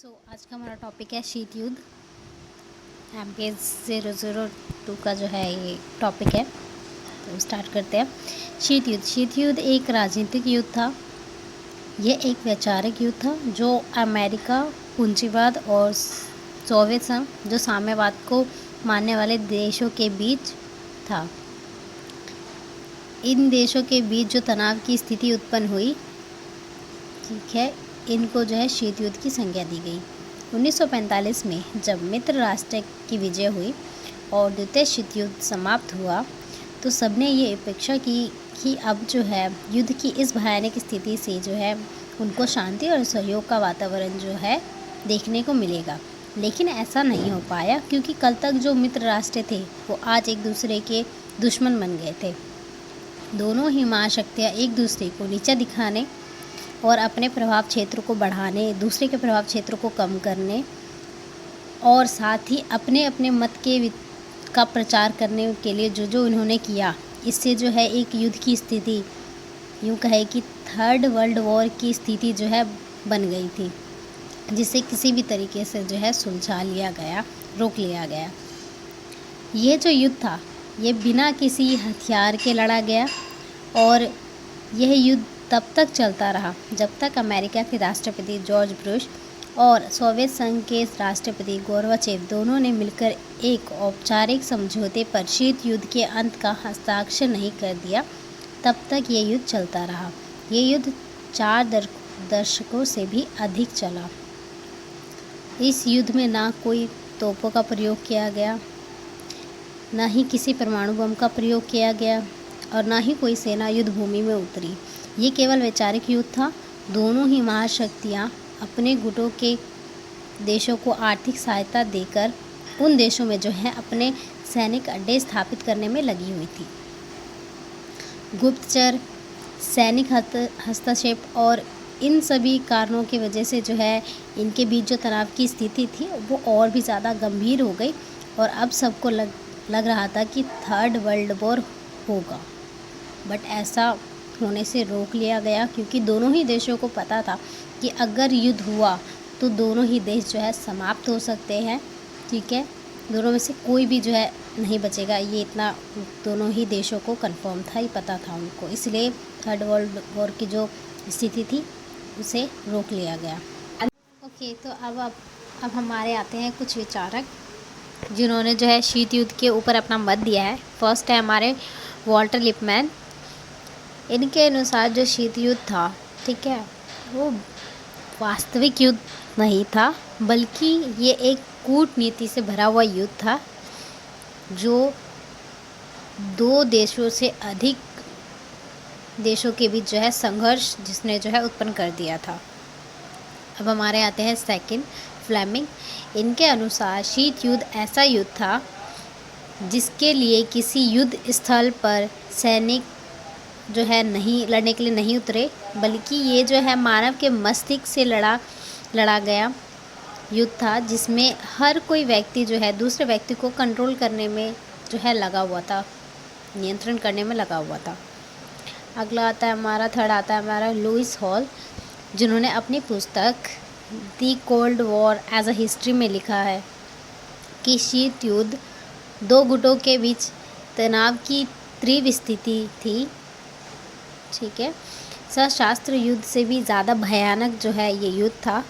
आज का हमारा टॉपिक है शीत युद्ध। एमपीएस 002 का जो है ये टॉपिक है, तो स्टार्ट करते हैं। शीत युद्ध एक राजनीतिक युद्ध था। यह एक वैचारिक युद्ध था जो अमेरिका, पूंजीवाद और सोवियत संघ जो साम्यवाद को मानने वाले देशों के बीच था। इन देशों के बीच जो तनाव की स्थिति उत्पन्न हुई, ठीक है, इनको जो है शीत युद्ध की संज्ञा दी गई। 1945 में जब मित्र राष्ट्र की विजय हुई और द्वितीय शीत युद्ध समाप्त हुआ, तो सबने ये अपेक्षा की कि अब जो है युद्ध की इस भयानक स्थिति से जो है उनको शांति और सहयोग का वातावरण जो है देखने को मिलेगा। लेकिन ऐसा नहीं हो पाया, क्योंकि कल तक जो मित्र राष्ट्र थे वो आज एक दूसरे के दुश्मन बन गए थे। दोनों ही महाशक्तियाँ एक दूसरे को नीचा दिखाने और अपने प्रभाव क्षेत्र को बढ़ाने, दूसरे के प्रभाव क्षेत्र को कम करने और साथ ही अपने अपने मत का प्रचार करने के लिए जो इन्होंने किया, इससे जो है एक युद्ध की स्थिति, यूँ कहे कि थर्ड वर्ल्ड वॉर की स्थिति जो है बन गई थी, जिसे किसी भी तरीके से जो है सुलझा लिया गया, रोक लिया गया। ये जो युद्ध था ये बिना किसी हथियार के लड़ा गया और यह युद्ध तब तक चलता रहा जब तक अमेरिका के राष्ट्रपति जॉर्ज बुश और सोवियत संघ के राष्ट्रपति गोर्बाचेव दोनों ने मिलकर एक औपचारिक समझौते पर शीत युद्ध के अंत का हस्ताक्षर नहीं कर दिया। तब तक ये युद्ध चलता रहा। ये युद्ध 4 दशकों से भी अधिक चला। इस युद्ध में ना कोई तोपों का प्रयोग किया गया, ना ही किसी परमाणु बम का प्रयोग किया गया और ना ही कोई सेना युद्ध भूमि में उतरी। ये केवल वैचारिक युद्ध था। दोनों ही महाशक्तियाँ अपने गुटों के देशों को आर्थिक सहायता देकर उन देशों में जो है अपने सैनिक अड्डे स्थापित करने में लगी हुई थी। गुप्तचर, सैनिक हस्तक्षेप और इन सभी कारणों की वजह से जो है इनके बीच जो तनाव की स्थिति थी वो और भी ज़्यादा गंभीर हो गई और अब सबको लग रहा था कि थर्ड वर्ल्ड वॉर होगा। बट ऐसा होने से रोक लिया गया, क्योंकि दोनों ही देशों को पता था कि अगर युद्ध हुआ तो दोनों ही देश जो है समाप्त हो सकते हैं। ठीक है, दोनों में से कोई भी जो है नहीं बचेगा, ये इतना दोनों ही देशों को कंफर्म था, ही पता था उनको। इसलिए थर्ड वर्ल्ड वॉर की जो स्थिति थी उसे रोक लिया गया। ओके, तो अब हमारे आते हैं कुछ विचारक जिन्होंने जो है शीत युद्ध के ऊपर अपना मत दिया है। फर्स्ट है हमारे वॉल्टर लिपमैन। इनके अनुसार जो शीत युद्ध था, ठीक है, वो वास्तविक युद्ध नहीं था, बल्कि ये एक कूटनीति से भरा हुआ युद्ध था जो 2 देशों से अधिक देशों के बीच जो है संघर्ष जिसने जो है उत्पन्न कर दिया था। अब हमारे आते हैं सेकंड, फ्लेमिंग। इनके अनुसार शीत युद्ध ऐसा युद्ध था जिसके लिए किसी युद्ध स्थल पर सैनिक जो है नहीं लड़ने के लिए नहीं उतरे, बल्कि ये जो है मानव के मस्तिष्क से लड़ा गया युद्ध था, जिसमें हर कोई व्यक्ति जो है दूसरे व्यक्ति को कंट्रोल करने में जो है लगा हुआ था, नियंत्रण करने में लगा हुआ था। अगला आता है हमारा, थर्ड आता है हमारा लुइस हॉल, जिन्होंने अपनी पुस्तक दी cold war as a history में लिखा है कि शीत युद्ध 2 गुटों के बीच तनाव की तीव्र स्थिति थी। ठीक है, सशस्त्र युद्ध से भी ज़्यादा भयानक जो है ये युद्ध था।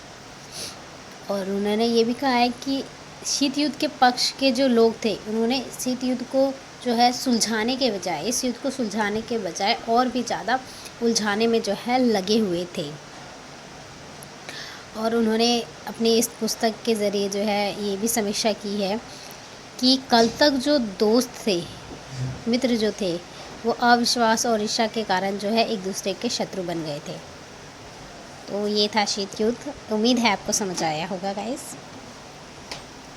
और उन्होंने ये भी कहा है कि शीत युद्ध के पक्ष के जो लोग थे, उन्होंने शीत युद्ध को जो है सुलझाने के बजाय, इस युद्ध को सुलझाने के बजाय और भी ज़्यादा उलझाने में जो है लगे हुए थे। और उन्होंने अपनी इस पुस्तक के ज़रिए जो है ये भी समीक्षा की है कि कल तक जो दोस्त थे, मित्र जो थे, वो अविश्वास और ईर्ष्या के कारण जो है एक दूसरे के शत्रु बन गए थे। तो ये था शीत युद्ध। उम्मीद है आपको समझ आया होगा गाइस।